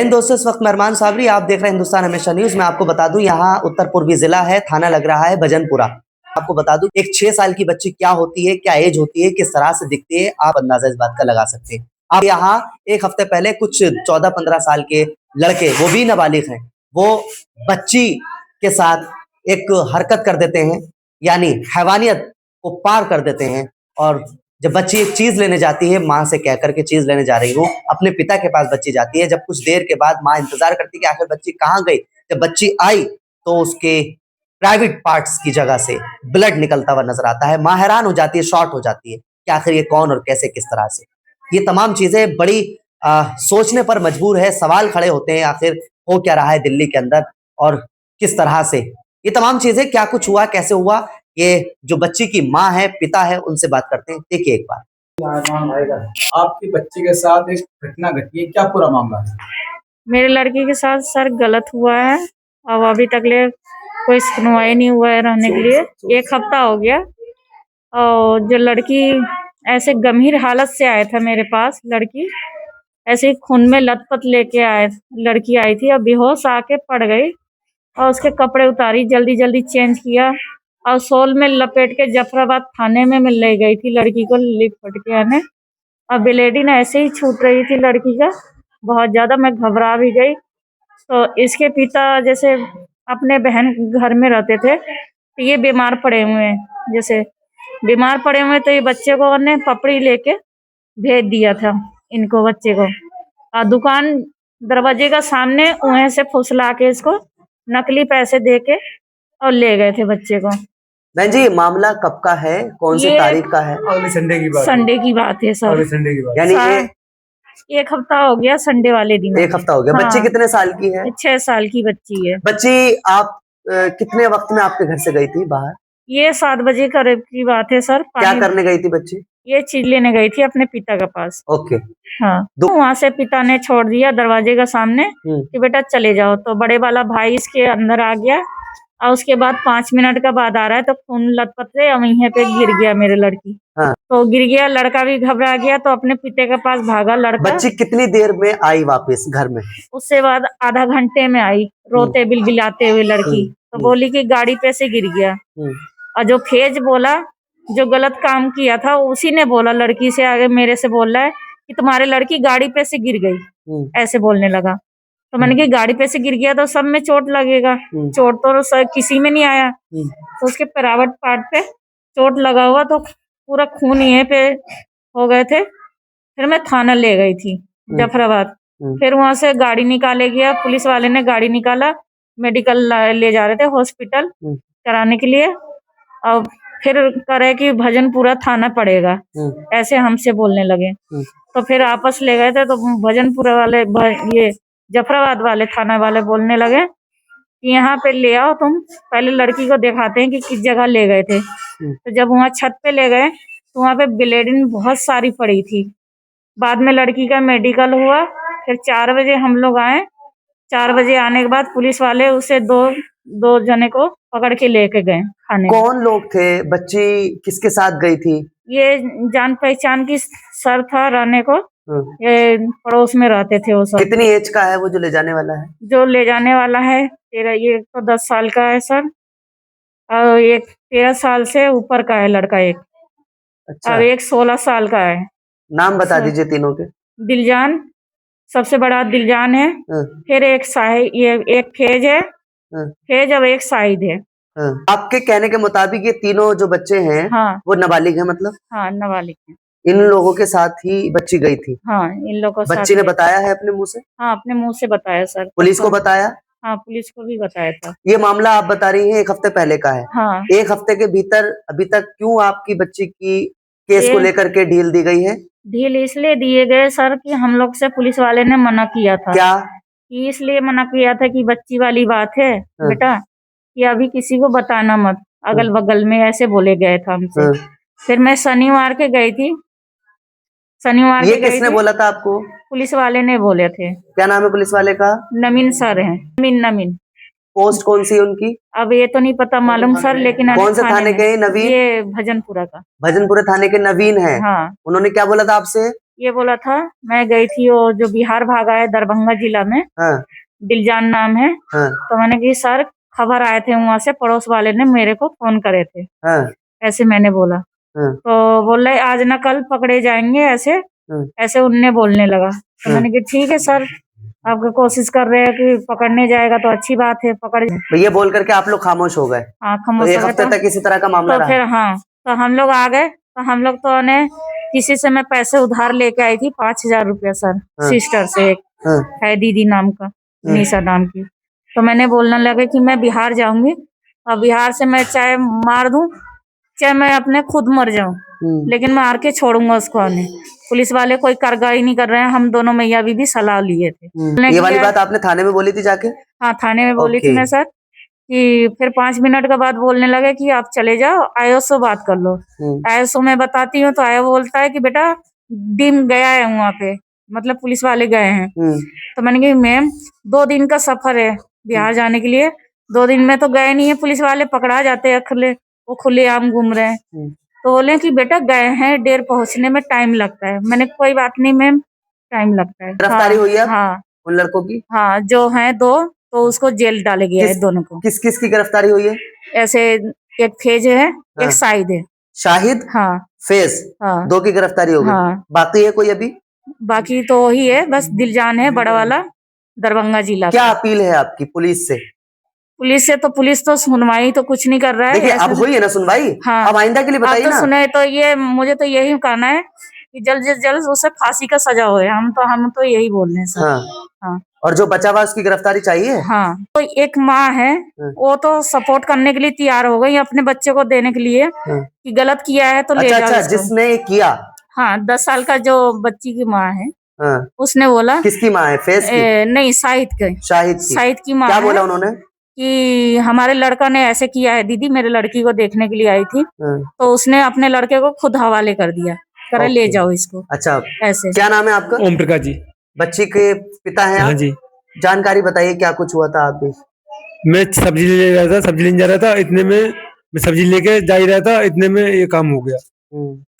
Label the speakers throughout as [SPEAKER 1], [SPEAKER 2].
[SPEAKER 1] दोस्तों, इस वक्त मेहरबान साबरी आप देख रहे हैं हिंदुस्तान हमेशा न्यूज। मैं आपको बता दूं, यहाँ उत्तर पूर्वी जिला है, थाना लग रहा है भजनपुरा। आपको बता दूं, एक 6 साल की बच्ची क्या होती है, क्या एज होती है, किस तरह से दिखती है, आप अंदाजा इस बात का लगा सकते हैं। आप यहाँ एक हफ्ते पहले कुछ 14-15 साल के लड़के, वो भी नाबालिग हैं, वो बच्ची के साथ एक हरकत कर देते हैं, यानी हैवानियत को पार कर देते हैं। और जब बच्ची एक चीज लेने जाती है, माँ से कह करके चीज लेने जा रही हूँ, अपने पिता के पास बच्ची जाती है। जब कुछ देर के बाद माँ इंतजार करती है कि आखिर बच्ची कहाँ गई। जब बच्ची आई तो उसके प्राइवेट पार्ट्स की जगह से ब्लड निकलता हुआ नजर आता है। माँ हैरान हो जाती है, शॉर्ट हो जाती है कि आखिर ये कौन और कैसे, किस तरह से। ये तमाम चीजें बड़ी सोचने पर मजबूर है। सवाल खड़े होते हैं, आखिर हो क्या रहा है दिल्ली के अंदर और किस तरह से ये तमाम चीजें, क्या कुछ हुआ, कैसे हुआ। ये जो बच्ची की माँ है, पिता है, उनसे बात करते हैं। देखिए एक बार।
[SPEAKER 2] आपकी बच्ची के साथ एक घटना घटी है, क्या पूरा मामला है?
[SPEAKER 3] मेरे लड़की के साथ सर गलत हुआ है। अब अभी तक ले कोई सुनवाई नहीं हुआ है रहने के लिए। 1 हफ्ता हो गया। और जो लड़की ऐसे गंभीर हालत से आया था मेरे पास, लड़की ऐसे ही खून में लथपथ लेके लड़की आई थी। अब बेहोश आके पड़ गई और उसके कपड़े उतारी, जल्दी जल्दी चेंज किया और शॉल में लपेट के जफराबाद थाने में मैं ले गई थी लड़की को लिपट के आने। और ब्लीडिंग ऐसे ही छूट रही थी लड़की का, बहुत ज्यादा। मैं घबरा भी गई। तो इसके पिता जैसे अपने बहन घर में रहते थे, तो ये बीमार पड़े हुए हैं। जैसे बीमार पड़े हुए तो ये बच्चे को ने पपड़ी लेके भेज दिया था इनको, बच्चे को। और दुकान दरवाजे का सामने वहीं से फुसला के इसको नकली पैसे दे के और ले गए थे बच्चे को।
[SPEAKER 1] बहन जी, मामला कब का है, कौन सी तारीख का है?
[SPEAKER 2] अगले संडे की बात
[SPEAKER 3] है सर।
[SPEAKER 2] अगले संडे की बात
[SPEAKER 1] यानी
[SPEAKER 3] 1 हफ्ता हो गया संडे वाले दिन।
[SPEAKER 1] 1 हफ्ता हो गया।
[SPEAKER 3] हाँ।
[SPEAKER 1] बच्ची कितने साल की है?
[SPEAKER 3] 6 साल की बच्ची है।
[SPEAKER 1] बच्ची आप कितने वक्त में आपके घर से गई थी बाहर?
[SPEAKER 3] ये 7 बजे करीब की बात है सर।
[SPEAKER 1] क्या करने गई थी बच्ची?
[SPEAKER 3] ये चीज लेने गई थी अपने पिता के पास।
[SPEAKER 1] ओके।
[SPEAKER 3] हाँ, तो वहाँ से पिता ने छोड़ दिया दरवाजे का सामने कि बेटा चले जाओ। तो बड़े वाला भाई इसके अंदर आ गया और उसके बाद 5 मिनट का बाद आ रहा है तो खून लथपथ से वहीं पे गिर गया मेरे लड़की।
[SPEAKER 1] हाँ।
[SPEAKER 3] तो गिर गया, लड़का भी घबरा गया तो अपने पिता के पास भागा लड़का।
[SPEAKER 1] बच्ची कितनी देर में आई वापस घर में?
[SPEAKER 3] उससे बाद आधा घंटे में आई, रोते बिलबिलाते हुए लड़की। तो बोली कि गाड़ी पे से गिर गया। और जो फेज बोला, जो गलत काम किया था, उसी ने बोला लड़की से, आगे मेरे से बोल रहा है कि तुम्हारे लड़की गाड़ी पे से गिर गई, ऐसे बोलने लगा। तो मैंने कहा गाड़ी पे से गिर गया तो सब में चोट लगेगा, चोट तो किसी में नहीं आया। तो उसके प्राइवेट पार्ट पे चोट लगा हुआ, तो पूरा खून यहीं पे हो गए थे। फिर मैं थाना ले गई थी जफराबाद। फिर वहां से गाड़ी निकाले गया, पुलिस वाले ने गाड़ी निकाला, मेडिकल ले जा रहे थे हॉस्पिटल कराने के लिए। और फिर करे कि भजनपुरा थाना पड़ेगा, ऐसे हमसे बोलने लगे। तो फिर आपस ले गए थे तो भजनपुरा वाले, ये जफराबाद वाले थाना वाले बोलने लगे कि यहाँ पे ले आओ, तुम पहले लड़की को दिखाते हैं कि किस जगह ले गए थे। तो जब वहाँ छत पे ले गए तो वहाँ पे ब्लीडिंग बहुत सारी पड़ी थी। बाद में लड़की का मेडिकल हुआ। फिर 4 बजे हम लोग आए। 4 बजे आने के बाद पुलिस वाले उसे दो जने को पकड़ के लेके गए खाने।
[SPEAKER 1] कौन लोग थे? बच्ची किसके साथ गई थी? ये
[SPEAKER 3] जान पहचान की सर था रहने को, ये पड़ोस में रहते थे वो सब।
[SPEAKER 1] कितनी एज का है वो जो ले जाने वाला है?
[SPEAKER 3] जो ले जाने वाला है ये तो 10 साल का है सर, और एक 13 साल से ऊपर का है लड़का एक।
[SPEAKER 1] अच्छा।
[SPEAKER 3] और एक 16 साल का है।
[SPEAKER 1] नाम बता दीजिए तीनों के।
[SPEAKER 3] दिलजान, सबसे बड़ा दिलजान है। फिर एक एक फेज है, फेज और एक शाहिद है।
[SPEAKER 1] आपके कहने के मुताबिक ये तीनों जो बच्चे हैं, हाँ, वो नाबालिग हैं, मतलब?
[SPEAKER 3] हाँ, नाबालिग हैं।
[SPEAKER 1] इन लोगों के साथ ही बच्ची गई थी?
[SPEAKER 3] हाँ, इन लोगों के साथ।
[SPEAKER 1] बच्ची ने बताया है अपने मुंह से?
[SPEAKER 3] हाँ, अपने मुंह से बताया सर।
[SPEAKER 1] पुलिस को बताया?
[SPEAKER 3] हाँ, पुलिस को भी बताया था।
[SPEAKER 1] ये मामला आप बता रही हैं 1 हफ्ते पहले का है।
[SPEAKER 3] हाँ।
[SPEAKER 1] 1 हफ्ते के भीतर अभी तक क्यों आपकी बच्ची की केस को लेकर के ढील दी गई है?
[SPEAKER 3] ढील इसलिए दिए गए सर कि हम लोग से पुलिस वाले ने मना किया था।
[SPEAKER 1] क्या?
[SPEAKER 3] कि इसलिए मना किया था कि बच्ची वाली बात है बेटा, कि अभी किसी को बताना मत, अगल बगल में, ऐसे बोले गए था हमसे। फिर मैं शनिवार के गई थी। शनिवार
[SPEAKER 1] ये किसने बोला था आपको?
[SPEAKER 3] पुलिस वाले ने बोले थे।
[SPEAKER 1] क्या नाम है पुलिस वाले का?
[SPEAKER 3] नमीन सर हैं। नमीन।
[SPEAKER 1] पोस्ट कौन सी उनकी?
[SPEAKER 3] अब ये तो नहीं पता मालूम सर, लेकिन
[SPEAKER 1] कौन से थाने के? नवीन?
[SPEAKER 3] ये भजनपुरा का।
[SPEAKER 1] भजनपुरा थाने के नवीन है।
[SPEAKER 3] हाँ।
[SPEAKER 1] उन्होंने क्या बोला था आपसे?
[SPEAKER 3] ये बोला था, मैं गई थी वो जो बिहार भागा है दरभंगा जिला में,
[SPEAKER 1] हाँ
[SPEAKER 3] दिलजान नाम है।
[SPEAKER 1] हाँ
[SPEAKER 3] तो मैंने कि सर खबर आए थे वहां से, पड़ोस वाले ने मेरे को फोन करे थे,
[SPEAKER 1] हाँ
[SPEAKER 3] ऐसे मैंने बोला।
[SPEAKER 1] हाँ
[SPEAKER 3] तो बोल रहे आज ना कल पकड़े जाएंगे, ऐसे ऐसे उनने बोलने लगा। तो मैंने कि ठीक है सर, आपका कोशिश कर रहे हैं कि पकड़ने जाएगा तो अच्छी बात है, पकड़।
[SPEAKER 1] तो ये बोल करके आप लोग खामोश हो गए।
[SPEAKER 3] हाँ
[SPEAKER 1] तो
[SPEAKER 3] खामोश
[SPEAKER 1] एक
[SPEAKER 3] हो गए।
[SPEAKER 1] हफ्ते तक इसी तरह का मामला
[SPEAKER 3] तो
[SPEAKER 1] रहा।
[SPEAKER 3] फिर हाँ, तो हम लोग आ गए। तो हम लोग तो ने किसी से मैं पैसे उधार लेके आई थी 5,000 रुपया सर,
[SPEAKER 1] हाँ।
[SPEAKER 3] सिस्टर से, एक
[SPEAKER 1] हाँ
[SPEAKER 3] है दीदी नाम का, निशा नाम की। तो मैंने बोलने लगे कि मैं बिहार जाऊंगी और बिहार से मैं चाहे मार दूं चाहे मैं अपने खुद मर जाऊं, लेकिन मार के छोड़ूंगा उसको नहीं। पुलिस वाले कोई कार्रवाई नहीं कर रहे हैं। हम दोनों मैया बीबी सलाह लिए थे।
[SPEAKER 1] ये वाली बात आपने थाने में बोली थी जाके?
[SPEAKER 3] हाँ थाने में बोली थी
[SPEAKER 1] ओके।
[SPEAKER 3] मैं सर, कि फिर 5 मिनट के बाद बोलने लगे कि आप चले जाओ, आयो से बात कर लो। आयो से मैं बताती हूँ तो आयो बोलता है कि बेटा टीम गया है वहाँ पे, मतलब पुलिस वाले गए हैं। तो मैंने कहा मैम 2 दिन का सफर है बिहार जाने के लिए, 2 दिन में तो गए नहीं है पुलिस वाले, पकड़ा जाते हैं खुले, वो खुले आम घूम रहे हैं। तो बोले कि बेटा गए हैं, डेर पहुंचने में टाइम लगता है। मैंने कोई बात नहीं मैम, टाइम लगता है।
[SPEAKER 1] गिरफ्तारी हुई है
[SPEAKER 3] हाँ
[SPEAKER 1] उन लड़कों की?
[SPEAKER 3] हाँ, जो है 2, तो उसको जेल डाले गया है दोनों को।
[SPEAKER 1] किस किस की गिरफ्तारी हुई है?
[SPEAKER 3] ऐसे एक फेज है, एक शाहिद है।
[SPEAKER 1] शाहिद,
[SPEAKER 3] हाँ
[SPEAKER 1] फेज,
[SPEAKER 3] हाँ
[SPEAKER 1] 2 की गिरफ्तारी हो गई।
[SPEAKER 3] हाँ,
[SPEAKER 1] बाकी है कोई अभी?
[SPEAKER 3] बाकी तो वही है, बस दिलजान है बड़ा वाला, दरभंगा जिला
[SPEAKER 1] क्या
[SPEAKER 3] का।
[SPEAKER 1] अपील है आपकी पुलिस से?
[SPEAKER 3] पुलिस तो सुनवाई तो कुछ नहीं कर रहा है।
[SPEAKER 1] देखिए अब
[SPEAKER 3] ऐसे
[SPEAKER 1] हुई है ना सुनवाई,
[SPEAKER 3] हाँ,
[SPEAKER 1] अब आइंदा के लिए
[SPEAKER 3] आप
[SPEAKER 1] बताइए
[SPEAKER 3] तो
[SPEAKER 1] ना।
[SPEAKER 3] सुने तो ये मुझे तो यही कहना है कि जल्द से जल्द उसे फांसी का सजा होए। हम तो यही बोल रहे हैं सर।
[SPEAKER 1] हाँ
[SPEAKER 3] हाँ
[SPEAKER 1] और जो बचा हुआ उसकी गिरफ्तारी चाहिए।
[SPEAKER 3] हाँ, तो एक माँ है, वो तो सपोर्ट करने के लिए तैयार हो गई अपने बच्चे को देने के लिए, कि गलत किया है तो ले जाओ
[SPEAKER 1] अच्छा
[SPEAKER 3] इसको।
[SPEAKER 1] जिसने किया,
[SPEAKER 3] हाँ 10 साल का जो बच्ची की माँ है,
[SPEAKER 1] हाँ।
[SPEAKER 3] उसने बोला।
[SPEAKER 1] किसकी माँ है? फेज की?
[SPEAKER 3] नहीं शाहिद की।
[SPEAKER 1] शाहिद की
[SPEAKER 3] माँ
[SPEAKER 1] क्या
[SPEAKER 3] है
[SPEAKER 1] बोला उन्होंने?
[SPEAKER 3] कि हमारे लड़का ने ऐसे किया है दीदी, मेरे लड़की को देखने के लिए आई थी, तो उसने अपने लड़के को खुद हवाले कर दिया, करे ले जाओ इसको।
[SPEAKER 1] अच्छा
[SPEAKER 3] ऐसे।
[SPEAKER 1] क्या नाम है आपका?
[SPEAKER 4] ओम प्रकाश जी।
[SPEAKER 1] बच्ची के पिता हैं
[SPEAKER 4] हाँ
[SPEAKER 1] आप?
[SPEAKER 4] जी।
[SPEAKER 1] जानकारी बताइए क्या कुछ हुआ था आप भी?
[SPEAKER 4] मैं सब्जी ले रहा था, सब्जी लेने जा रहा था, इतने में मैं सब्जी लेके जा ही रहा था, इतने में ये काम हो गया।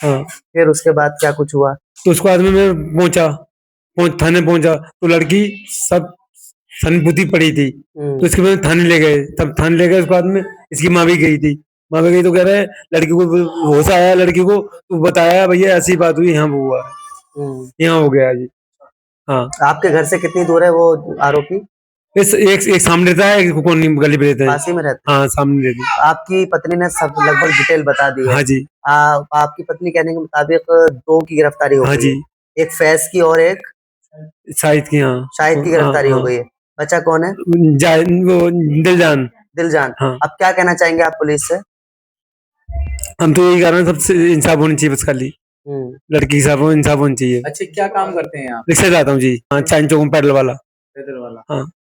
[SPEAKER 4] हाँ
[SPEAKER 1] फिर उसके बाद क्या कुछ हुआ?
[SPEAKER 4] तो उसके बाद में मैं थाने पहुंचा तो लड़की सब सहानुभूति पड़ी थी, तो इसके बाद थाने ले गए। तब थाने ले गए उसके बाद में इसकी माँ भी गई थी। माँ भी गई तो कह रहे लड़की को होश आया, लड़की को तो बताया भैया ऐसी बात हुई, यहाँ हुआ, यहाँ हो गया जी। हाँ
[SPEAKER 1] आपके घर से कितनी दूर है वो आरोपी?
[SPEAKER 4] एक सामने रहता है, एक कोनी गली पे रहता है।
[SPEAKER 1] पास ही में रहता
[SPEAKER 4] हाँ सामने रहती है।
[SPEAKER 1] आपकी पत्नी ने सब लगभग डिटेल बता दी है।
[SPEAKER 4] हाँ जी।
[SPEAKER 1] आपकी पत्नी कहने के मुताबिक 2 की गिरफ्तारी हो
[SPEAKER 4] हाँ
[SPEAKER 1] गई
[SPEAKER 4] जी।
[SPEAKER 1] है, एक फैज की और एक
[SPEAKER 4] शाहिद की। हाँ
[SPEAKER 1] शाहिद की गिरफ्तारी हो गई है। बच्चा कौन है?
[SPEAKER 4] वो दिलजान।
[SPEAKER 1] दिलजान।
[SPEAKER 4] हाँ।
[SPEAKER 1] अब क्या कहना चाहेंगे आप पुलिस से?
[SPEAKER 4] हम तो यही कह रहे हैं सबसे इंसाफ होनी चाहिए, बस खाली लड़की के साथ इंसाफ होनी चाहिए।
[SPEAKER 2] अच्छा क्या काम करते हैं आप?
[SPEAKER 4] रिक्शा जाता हूँ जी। हाँ चाइन चौक में पैदल वाला।
[SPEAKER 2] पैदल वाला।
[SPEAKER 4] हाँ